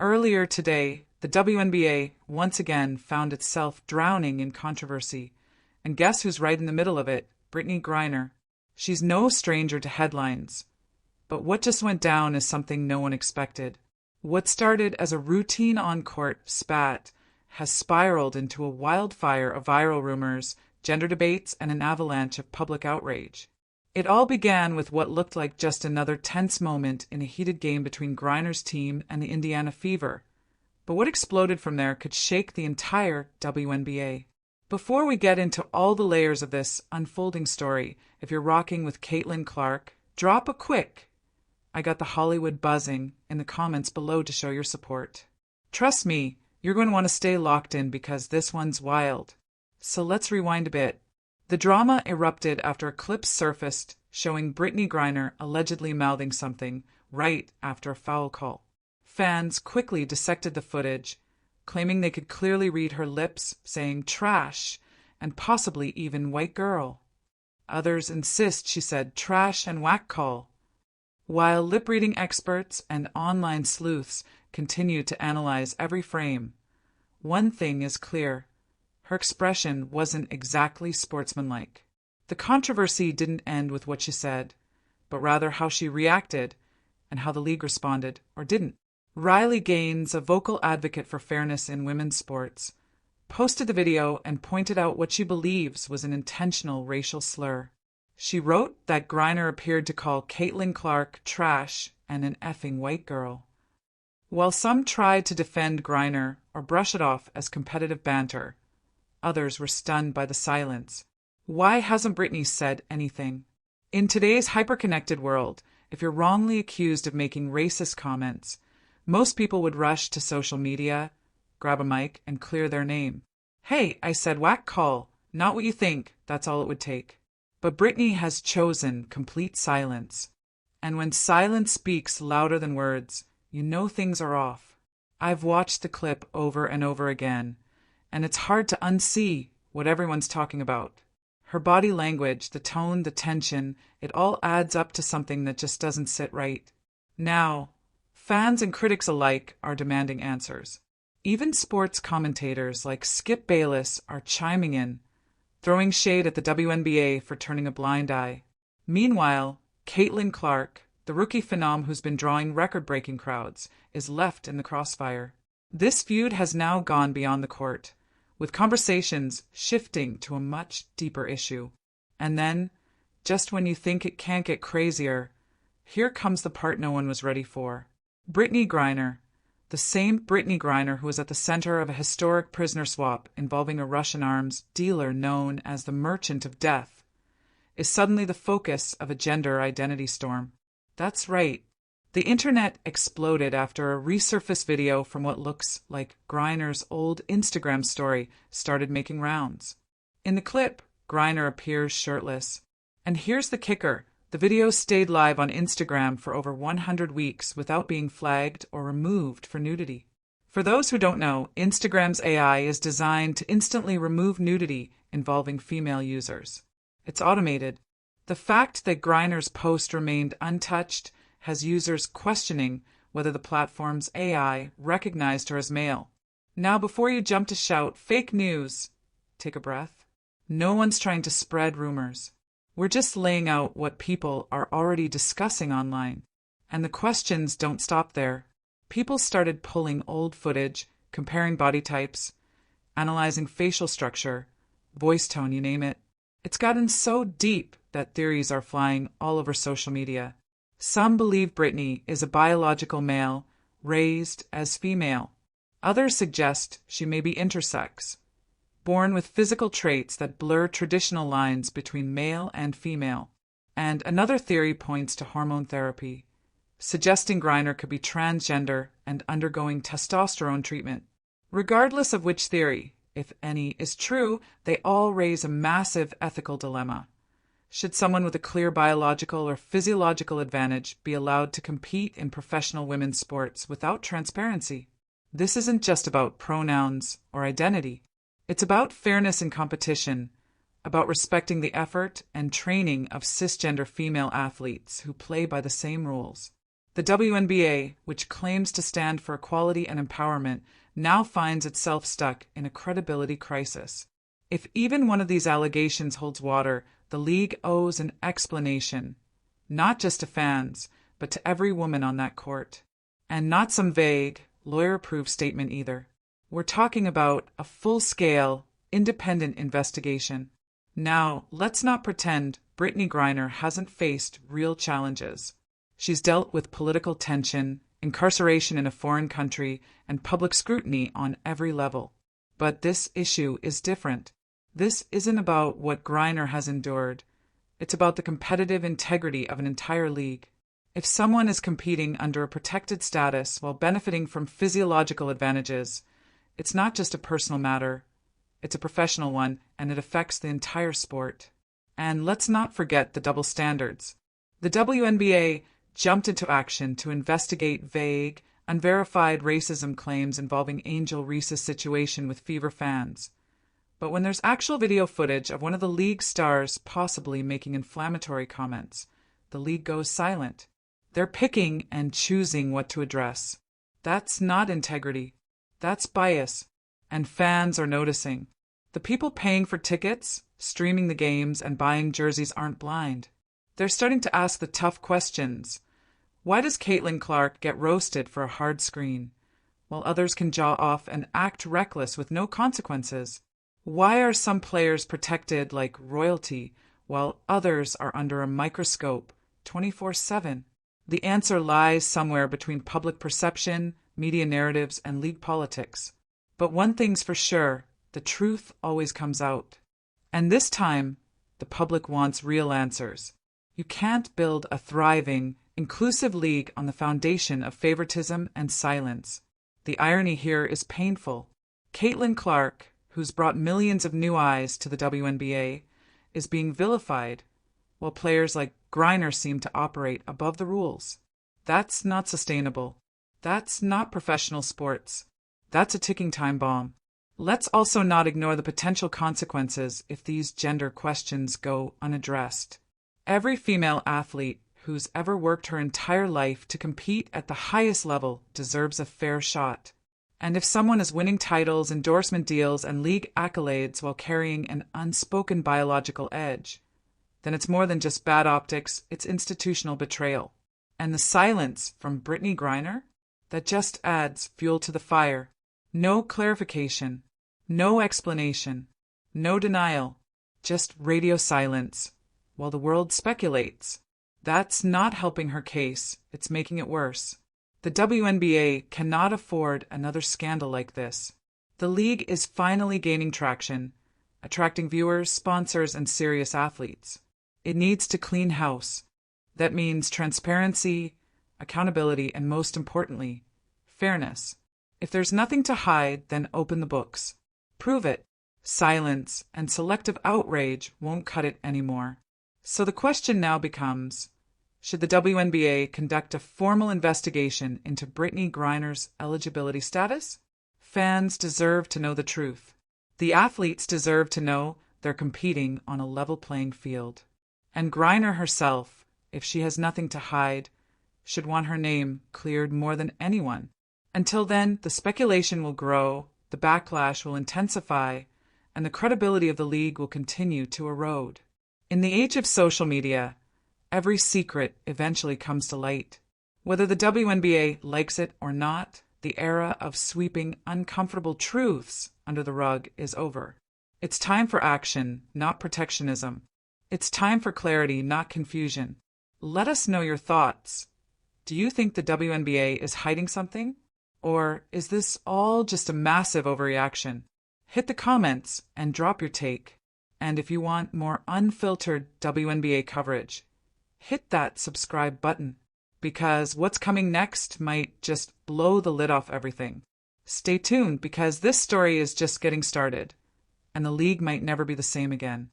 Earlier today, the WNBA once again found itself drowning in controversy. And guess who's right in the middle of it? Brittney Griner. She's no stranger to headlines. But what just went down is something no one expected. What started as a routine on-court spat has spiraled into a wildfire of viral rumors, gender debates, and an avalanche of public outrage. It all began with what looked like just another tense moment in a heated game between Griner's team and the Indiana Fever. But what exploded from there could shake the entire WNBA. Before we get into all the layers of this unfolding story, if you're rocking with Caitlin Clark, drop a quick "I got the Hollywood buzzing" in the comments below to show your support. Trust me, you're going to want to stay locked in because this one's wild. So let's rewind a bit. The drama erupted after a clip surfaced showing Brittney Griner allegedly mouthing something right after a foul call. Fans quickly dissected the footage, claiming they could clearly read her lips saying "trash" and possibly even "white girl." Others insist she said "trash" and "whack call." While lip-reading experts and online sleuths continue to analyze every frame, one thing is clear. Her expression wasn't exactly sportsmanlike. The controversy didn't end with what she said, but rather how she reacted and how the league responded, or didn't. Riley Gaines, a vocal advocate for fairness in women's sports, posted the video and pointed out what she believes was an intentional racial slur. She wrote that Griner appeared to call Caitlin Clark trash and an effing white girl. While some tried to defend Griner or brush it off as competitive banter, others were stunned by the silence. Why hasn't Brittney said anything? In today's hyper-connected world, if you're wrongly accused of making racist comments, most people would rush to social media, grab a mic, and clear their name. "Hey, I said whack call, not what you think," that's all it would take. But Brittney has chosen complete silence. And when silence speaks louder than words, you know things are off. I've watched the clip over and over again, and it's hard to unsee what everyone's talking about. Her body language, the tone, the tension, it all adds up to something that just doesn't sit right. Now, fans and critics alike are demanding answers. Even sports commentators like Skip Bayless are chiming in, throwing shade at the WNBA for turning a blind eye. Meanwhile, Caitlin Clark, the rookie phenom who's been drawing record-breaking crowds, is left in the crossfire. This feud has now gone beyond the court, with conversations shifting to a much deeper issue. And then, just when you think it can't get crazier, here comes the part no one was ready for. Brittney Griner, the same Brittney Griner who was at the center of a historic prisoner swap involving a Russian arms dealer known as the Merchant of Death, is suddenly the focus of a gender identity storm. That's right. The internet exploded after a resurfaced video from what looks like Griner's old Instagram story started making rounds. In the clip, Griner appears shirtless. And here's the kicker. The video stayed live on Instagram for over 100 weeks without being flagged or removed for nudity. For those who don't know, Instagram's AI is designed to instantly remove nudity involving female users. It's automated. The fact that Griner's post remained untouched has users questioning whether the platform's AI recognized her as male. Now, before you jump to shout fake news, take a breath. No one's trying to spread rumors. We're just laying out what people are already discussing online. And the questions don't stop there. People started pulling old footage, comparing body types, analyzing facial structure, voice tone, you name it. It's gotten so deep that theories are flying all over social media. Some believe Brittney is a biological male, raised as female. Others suggest she may be intersex, born with physical traits that blur traditional lines between male and female. And another theory points to hormone therapy, suggesting Griner could be transgender and undergoing testosterone treatment. Regardless of which theory, if any, is true, they all raise a massive ethical dilemma. Should someone with a clear biological or physiological advantage be allowed to compete in professional women's sports without transparency? This isn't just about pronouns or identity. It's about fairness in competition, about respecting the effort and training of cisgender female athletes who play by the same rules. The WNBA, which claims to stand for equality and empowerment, now finds itself stuck in a credibility crisis. If even one of these allegations holds water, the league owes an explanation, not just to fans, but to every woman on that court. And not some vague, lawyer-approved statement either. We're talking about a full-scale, independent investigation. Now, let's not pretend Brittney Griner hasn't faced real challenges. She's dealt with political tension, incarceration in a foreign country, and public scrutiny on every level. But this issue is different. This isn't about what Griner has endured. It's about the competitive integrity of an entire league. If someone is competing under a protected status while benefiting from physiological advantages, it's not just a personal matter. It's a professional one, and it affects the entire sport. And let's not forget the double standards. The WNBA jumped into action to investigate vague, unverified racism claims involving Angel Reese's situation with Fever fans. But when there's actual video footage of one of the league stars possibly making inflammatory comments, the league goes silent. They're picking and choosing what to address. That's not integrity. That's bias. And fans are noticing. The people paying for tickets, streaming the games, and buying jerseys aren't blind. They're starting to ask the tough questions. Why does Caitlin Clark get roasted for a hard screen, while others can jaw off and act reckless with no consequences? Why are some players protected like royalty, while others are under a microscope 24/7? The answer lies somewhere between public perception, media narratives, and league politics. But one thing's for sure, the truth always comes out. And this time, the public wants real answers. You can't build a thriving, inclusive league on the foundation of favoritism and silence. The irony here is painful. Caitlin Clark, who's brought millions of new eyes to the WNBA, is being vilified, while players like Griner seem to operate above the rules. That's not sustainable. That's not professional sports. That's a ticking time bomb. Let's also not ignore the potential consequences if these gender questions go unaddressed. Every female athlete who's ever worked her entire life to compete at the highest level deserves a fair shot. And if someone is winning titles, endorsement deals, and league accolades while carrying an unspoken biological edge, then it's more than just bad optics, it's institutional betrayal. And the silence from Brittney Griner? That just adds fuel to the fire. No clarification, no explanation, no denial, just radio silence, while the world speculates. That's not helping her case, it's making it worse. The WNBA cannot afford another scandal like this. The league is finally gaining traction, attracting viewers, sponsors, and serious athletes. It needs to clean house. That means transparency, accountability, and most importantly, fairness. If there's nothing to hide, then open the books. Prove it. Silence and selective outrage won't cut it anymore. So the question now becomes, should the WNBA conduct a formal investigation into Brittney Griner's eligibility status? Fans deserve to know the truth. The athletes deserve to know they're competing on a level playing field. And Griner herself, if she has nothing to hide, should want her name cleared more than anyone. Until then, the speculation will grow, the backlash will intensify, and the credibility of the league will continue to erode. In the age of social media, every secret eventually comes to light. Whether the WNBA likes it or not, the era of sweeping uncomfortable truths under the rug is over. It's time for action, not protectionism. It's time for clarity, not confusion. Let us know your thoughts. Do you think the WNBA is hiding something? Or is this all just a massive overreaction? Hit the comments and drop your take. And if you want more unfiltered WNBA coverage, hit that subscribe button, because what's coming next might just blow the lid off everything. Stay tuned, because this story is just getting started, and the league might never be the same again.